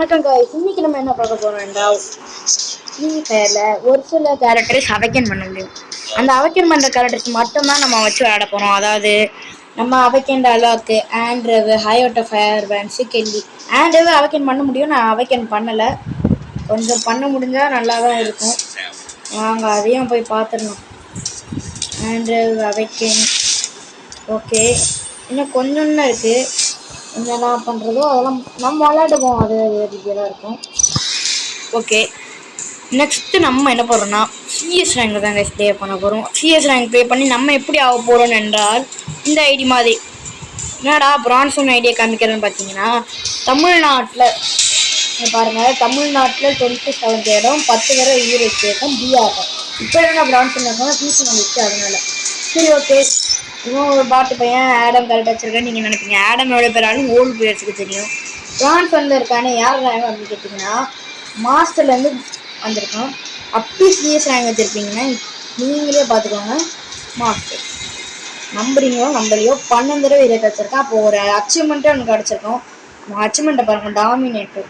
வணக்கம் guys. இன்னைக்கு நம்ம என்ன பார்க்க போறோம் என்றால் ஃப்ரீ ஃபயர்ல ஒரு சில கேரக்டர்ஸ் அவைக்கன் பண்ண முடியும். அந்த அவைக்கன் பண்ற கேரக்டர்ஸ் மட்டும்தான் நம்ம வச்சு விளையாட போறோம். அதாவது நம்ம அவைக்கன் அலாக்கு ஆண்ட்ரவு ஹயோட்டோ ஃபயர் பேன்ஸு கெல்லி ஆண்ட்ரவு அவைக்கன் பண்ண முடியும். நான் அவைக்கன் பண்ணலை, கொஞ்சம் பண்ண முடிஞ்சா நல்லா தான் இருக்கும். வாங்க அதையும் போய் பார்த்துடலாம். ஆண்ட்ரவு அவைக்கன் ஓகே, இன்னும் கொஞ்சம் தான் இருக்குது. என்னென்ன பண்ணுறதோ அதெல்லாம் நம்ம விளையாடுவோம், அது ரீதியாக இருக்கும். ஓகே, நெக்ஸ்ட்டு நம்ம என்ன போகிறோம்னா சிஎஸ் ரேங்க் தான் கைஸ் ப்ளே பண்ண போகிறோம். சிஎஸ் ரேங்க் ப்ளே பண்ணி நம்ம எப்படி ஆக போகிறோம் என்றால் இந்த ஐடி மாதிரி என்னடா பிரான்சன் ஐடியா காமிக்கிறேன்னு பார்த்தீங்கன்னா, தமிழ்நாட்டில் பாருங்கள், தமிழ்நாட்டில் 27th இடம் 10 வரை உயிர் வச்சிருக்கோம் பிஆர். இப்போ என்ன பிரான்சன் இருக்கோம் ஃபீஸ் வந்துச்சு அதனால. சரி ஓகே, இன்னும் ஒரு பாட்டு பையன் ஆடம் கரெக்டாக வச்சிருக்கேன். நீங்கள் நினைப்பீங்க ஆடம் எவ்வளோ பேராலும் ஓல்டு பிளேயர்ஸுக்கு தெரியும். பிரான்சனில் இருக்கானே யார் ரேங்க் அப்படின்னு கேட்டிங்கன்னா மாஸ்டர்லேருந்து வந்திருக்கோம். அப்படி சிஎஸ் ரேங்க் வச்சுருப்பீங்கன்னா நீங்களே பார்த்துக்கோங்க. மாஸ்டர் நம்புறீங்களோ நம்பலையோ 12 தடவை இதை கிடச்சிருக்கேன். அப்போ ஒரு அச்சீவ்மெண்ட்டே ஒன்று கிடச்சிருக்கோம். அச்சீவ்மெண்ட்டை பாருங்கள், டாமினேட்டர்.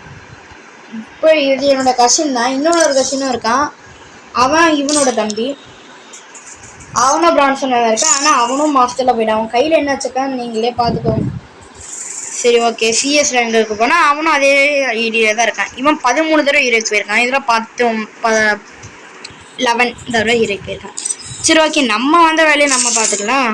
இப்போ இது என்னோட கசின் தான், இன்னொரு கசினும் இருக்கான். அவன் இவனோட தம்பி, அவனும் பிரான்சனில் இருக்கான். ஆனால் அவனும் மாஸ்டரில் போயிட்டான். அவன் கையில் என்ன வச்சுருக்கான்னு நீங்களே பார்த்துக்கோங்க. சரி ஓகே, சிஎஸ் ரேங்க்கு போனால் அவனும் அதே ஐடியில் தான் இருக்கான். இவன் 13 தடவை இருக்கு போயிருக்கான். இதில் 11 தடவை இருக்கு போயிருக்கான். சரி ஓகே, நம்ம வந்த வேலையை நம்ம பார்த்துக்கலாம்.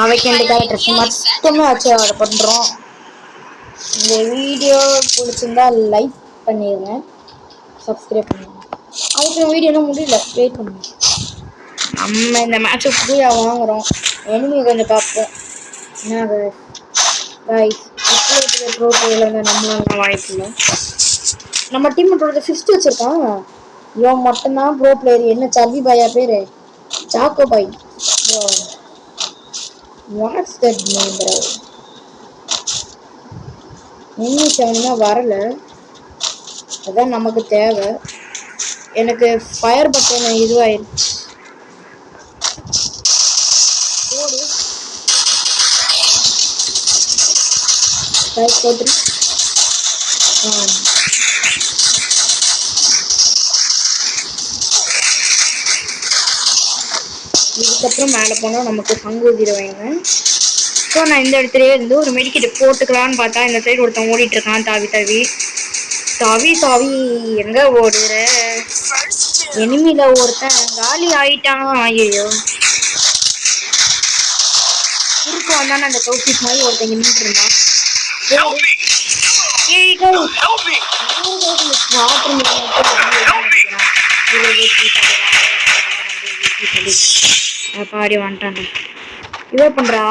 அவைக்கு 2 கேரக்டர்ஸ் மட்டுமே வச்சு ஆர்டர் பண்ணுறோம். இந்த வீடியோ பிடிச்சிருந்தா லைக் பண்ணிடுங்க, சப்ஸ்கிரைப் பண்ணுங்க. அதுக்கு வீடியோ இன்னும் முடியல, வெயிட் பண்ணுங்க. நம்ம இந்த மேட்சை ஃப்ரீயாக வாங்குகிறோம். எனிமி கொஞ்சம் பார்ப்போம். என்ன கைஸ் ப்ரோ பிளேயரில் நம்மளால வாய்ப்பு இல்லை. நம்ம டீம் மட்டும் 5th வச்சுருக்கான். இவன் மட்டும்தான் ப்ரோ பிளேயர். என்ன சர்வி பாயா பேர்? சாக்கோ பாய். What's that name bro? Enemy 7 வரல, அதான் நமக்கு தேவை. எனக்கு ஃபயர் பட்டன் இதுவாயிருச்சு. இதுக்கப்புறம் மேலே போனால் நமக்கு சங்கூதிடுவாங்க. ஸோ நான் இந்த இடத்துலயே இருந்து ஒரு மெடிக்கெட் போட்டுக்கலான்னு பார்த்தா இந்த சைடு ஒருத்தன் ஓடிட்டு இருக்கான். தாவி தாவி தாவி தாவி எங்க ஓடுற? எனிமில ஒருத்தன் காலி ஆயிட்டான். ஐயோ, குறுக்க வந்தானே அந்த கௌசிக் மாதிரி ஒருத்தங்க நின்றுட்டு இருந்தான். பாடி வந்துட்டான்டா. இதோ பண்றா.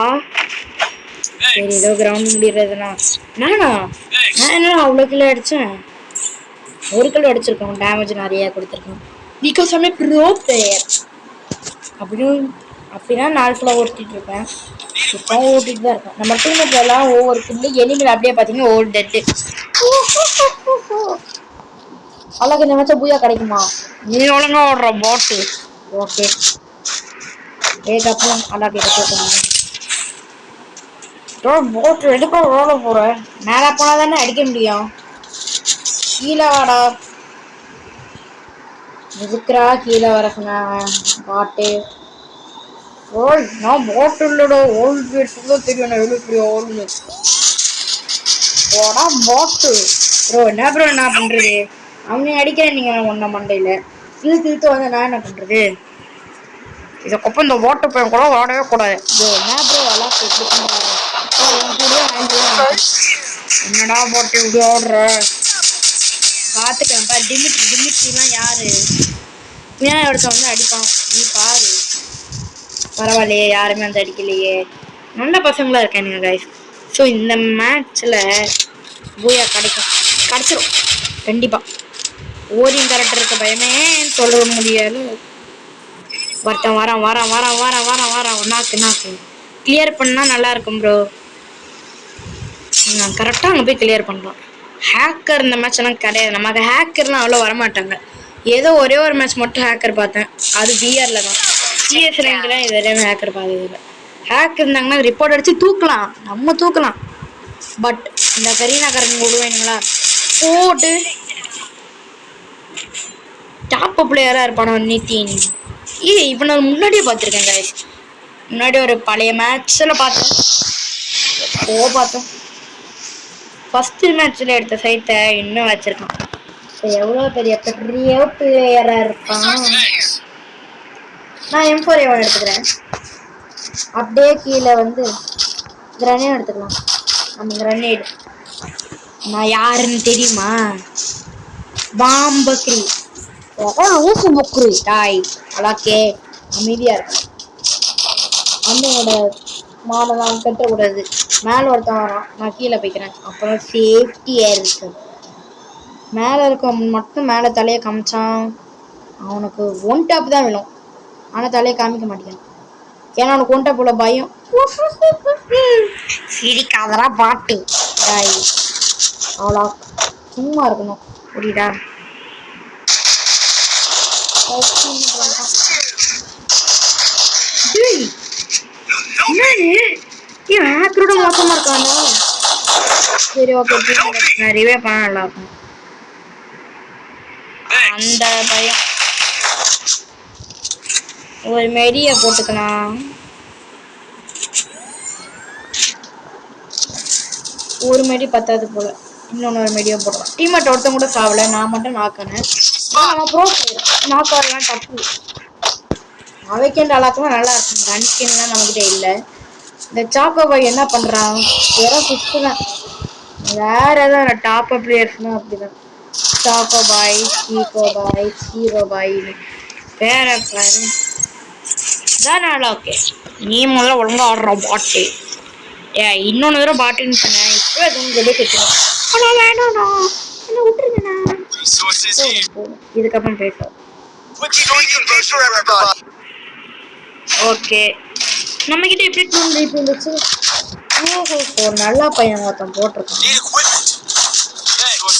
சரி ஏதோ கிரவுண்ட் முடியறதுனா நானா நான் என்ன அவ்வளோ கிலோ அடித்தேன். 1 கிலோ அடிச்சிருக்கோம், டேமேஜ் நிறையா கொடுத்துருக்கோம். பிகாஸ் ஆமே ப்ரோ பிளேயர் அப்படின்னா 4 கிலோ ஓட்டிகிட்டு இருப்பேன். இப்போ ஓட்டிகிட்டு தான் இருக்கேன். நம்ம டீமேட் எல்லாம் ஒவ்வொரு கில்லு எனிமில் அப்படியே பார்த்தீங்கன்னா ஓவர் டெட்டு. அழகு நினைச்சா பூயா கிடைக்குமா? நீ ஒழுங்கா ஓடுற பாட்டு. ஓகே, ஏகப்பறம் அழகு எடுத்து போட்டு எடுக்க ஓட போகிறேன். மேலே போனால் தானே அடிக்க முடியும். கீழே வாடா, எதுக்குறா கீழே வர சொன்னேன் பாட்டு. ஓல் நான் பாட்டு இல்லைடா, ஓல்டு பேர்ஸ் தெரியும். நான் எவ்வளோ பெரிய ஓல்டு போடா பாட்டு. ப்ரோ என்ன ப்ரோ என்ன பண்ணுறது? அவங்க அடிக்கிறேன், நீங்கள் ஒன்றை மண்டையில் இழுத்து வந்து நான் என்ன பண்ணுறது? இதுக்கப்புறம் இந்த வாட்டர் பையன் கூட விளாடவே கூடாது. என்ன ப்ரோ விளாட்டு என்னடா போட்டு இப்படி ஓடுற? பார்த்துக்கேன்ப்பா. டிமிட்ரிலாம் யாரு? ஏன் ஒருத்தன் வந்து அடிப்பான், நீ பாரு. பரவாயில்லையே, யாருமே வந்து அடிக்கலையே, நல்ல பசங்களா இருக்கானுங்க கைஸ். ஸோ இந்த மேட்ச்சில் பூயா கிடச்சிரும் கண்டிப்பாக. ஓரியம் கேரக்டர் இருக்க பயமே சொல்ல முடியாது. ஒருத்தன் வரான் நாக்கு கிளியர் பண்ணால் நல்லாயிருக்கும் ப்ரோ. நான் கரெக்டாக அங்கே போய் கிளியர் பண்ணுறோம். ஹேக்கர் இந்த மேட்ச் எல்லாம் கிடையாது. நமக்கு ஹேக்கர்லாம் அவ்வளோ வரமாட்டாங்க. ஏதோ ஒரே ஒரு மேட்ச் மட்டும் ஹேக்கர் பார்த்தேன், அது பிஆரில் தான். சிஎஸ் ரேங்க்ல இது வரையும் ஹேக்கர் பாதியில்லை. ஹேக் இருந்தாங்கன்னா ரிப்போர்ட் அடிச்சு தூக்கலாம், நம்ம தூக்கலாம். பட் இந்த கரீனாக்காரங்க விடுவானுங்களா போட்டு டாப் பிளேயராக இருப்பானோ நித்தின். இவனை முன்னாடியே பார்த்துருக்கேன் கைஸ். முன்னாடி ஒரு பழைய மேட்ச்சில் பார்த்தோம். ஃபஸ்ட்டு மேட்ச்சில் எடுத்த சைட்டை இன்னும் வச்சுருக்கான். எவ்வளோ பெரிய பிளேயராக இருப்பான். நான் M4A1 எடுத்துக்கிறேன். அப்படியே கீழே வந்து கிரனேட் எடுத்துக்கலாம். நம்ம கிரனேடு நான் யாருன்னு தெரியுமா? பாம்பக்ரி ஊசு முக்ரி டாய். அலாக்கே அமைதியாக இருக்கும். அண்ணனோட மாடலாம் கட்டக்கூடாது. மேலே ஒருத்தன் வரான், நான் கீழே போய்க்கிறேன். அப்புறம் சேஃப்டியாக இருக்கு. மேலே இருக்க மட்டும் மேலே தலையை காமிச்சான் அவனுக்கு ஒன் டாப் தான் வேணும். ஆனால் தலையை காமிக்க மாட்டேங்கான். ஏன்னா அவனுக்கு ஒன் டாப் உள்ள பயம். சிரிக்காதரா பாட்டு டாய். அவ்வளோ சும்மா இருக்கணும் புரியுதா? ஹேக்கரோட மோசமா இருக்காங்க. சரி ஓகே, நிறையவே பணம் நல்லா இருக்கும். அந்த பயம் ஒரு மெடிய போட்டுக்கலாம். ஒரு மெடி பத்தாது போல, இன்னொன்று ஒரு மெடியை போடலாம். டீமேட் ஒருத்தன் கூட சாவல, நான் மட்டும் நாக்கினேன். நம்ம ப்ரோ நாக்கு வரலாம் தப்பு. அவைக்கேண்ட அழாக்கெல்லாம் நல்லா இருக்கும். கன்ஸ்கின்லாம் நம்மகிட்ட இல்லை. இந்த சாக்கோ பாய் என்ன பண்ணுறான்? வெறும் ஃபிஃப்ட்டு தான். வேற எதாவது டாப் பிளேயர்ஸ்னால் அப்படிதான். சாக்கோ பாய், சீக்கோ பாய், ஹீரோ பாய் வேற பாரு தான் நல்லா. ஓகே, நீ முதல்ல ஒழுங்காக ஆடுறோம் பாட்டு. இன்னொன்று தடவை பாட்டுன்னு சொன்னேன். இப்போ அது உங்களுக்கு கேட்கணும். ஆனால் வேணாண்ணா, என்ன விட்டுருங்கண்ணா. இதுக்கப்புறம் பேசுவோம். ஓகே, நம்மகிட்ட எப்படி டூல் இப்போ இருந்துச்சு. ஓஹோ, நல்லா பையன் ஒருத்தன் போட்டிருக்கான்.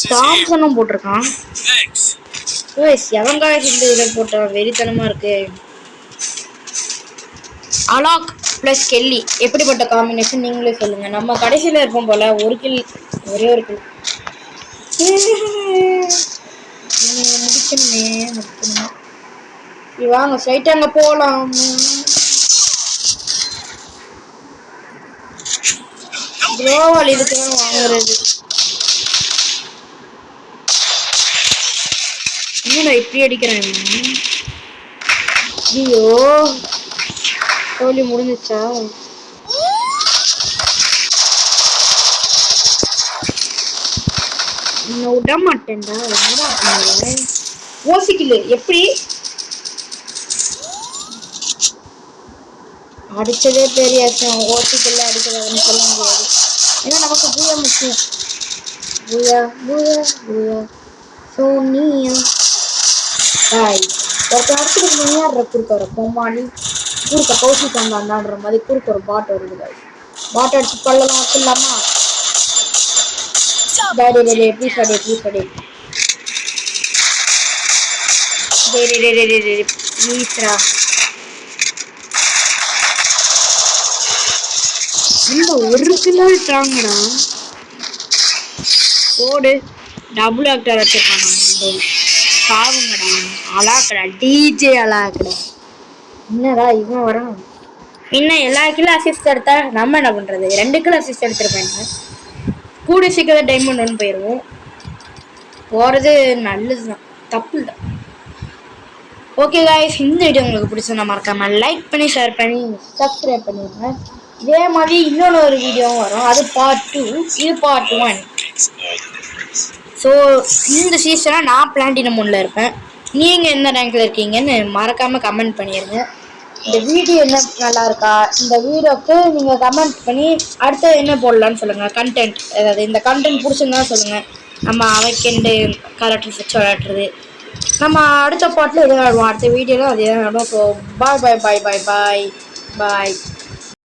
சாம்சனும் போட்டிருக்கான். எவங்காய இந்த இதில் போட்டான், வெறித்தனமாக இருக்கு. அலாக் ப்ளஸ் கெல்லி எப்படிப்பட்ட காம்பினேஷன் நீங்களே சொல்லுங்க. நம்ம கடைசியில் இருப்போம் போல. ஒரு கில், ஒரே ஒரு கில் முடிக்கணுமே. வாங்க ஸ்ட்ரைட்டாக அங்கே போகலாம். க்ளோவல் இதுக்கு தான் வாங்குறது. இன்னும் இப்படி அடிக்கிறேன். ஐயோ, தோல்வி முடிஞ்சிச்சா? இன்னும் விட மாட்டேன்டா. ஓசிக்கல எப்படி அடிச்சதே பெரிய விஷயம். ஓசிக்கல அடிக்கிறதுன்னு சொல்ல முடியாது. ஏன்னா நமக்கு பூயா முக்கியம். பூயா பூயா பூயா சோனியா பாய். ஒருத்தர் அடுத்ததுக்கு முன்னாடி குறுக்க வர பொம்மானி குறுக்க கௌசி தந்தாண்டான்ற மாதிரி குறுக்க ஒரு பாட் வருது. பாட் அடிச்சு பல்லெல்லாம் வச்சிடலாமா? டாடி டே ப்ளீஸ் டாடி ப்ளீஸ் டாடி டே ப்ளீஸ்ரா. இந்த ஒரு கிலோ தாங்கடா. ஓடு டபுள் ஆக்டர் வச்சிருக்கான். சாவுங்கடா. அலாக்கடா டிஜே அலாக்கடா. என்னடா இவன் வரான்? இன்னும் எல்லா கிலோ அசிஸ்ட் எடுத்தா நம்ம என்ன பண்றது? 2 கிலோ அசிஸ்ட் எடுத்துருப்பேங்க. கூட சீக்கிரம் டைமண்ட் ஒன்று போயிடுவோம். போகிறது நல்லது தான், தப்பு இல்லை. ஓகே காய்ஸ், இந்த வீடியோ உங்களுக்கு பிடிச்சா மறக்காம லைக் பண்ணி ஷேர் பண்ணி சப்ஸ்கிரைப் பண்ணிடுங்க. இதே மாதிரி இன்னொன்று ஒரு வீடியோவும் வரும். அது பார்ட் 2, இது பார்ட் 1. ஸோ இந்த சீசனாக நான் பிளாட்டினம் 1ல் இருப்பேன். நீங்கள் எந்த ரேங்கில் இருக்கீங்கன்னு மறக்காமல் கமெண்ட் பண்ணிடுங்க. இந்த வீடியோ என்ன நல்லா இருக்கா, இந்த வீடியோக்கு நீங்கள் கமெண்ட் பண்ணி அடுத்த என்ன போடலான்னு சொல்லுங்கள். கண்டென்ட் அதாவது இந்த கண்டென்ட் பிடிச்சிருந்தா சொல்லுங்கள். நம்ம அவைக்கெண்டு கேரக்டர்ஸ் வச்சு விளையாடுறது நம்ம அடுத்த பாட்டில் எதுவும் விளையாடுவோம். அடுத்த வீடியோவில் அதே விளையாடுவோம். ஸோ பாய் பாய் பாய் பாய் பாய் பாய்.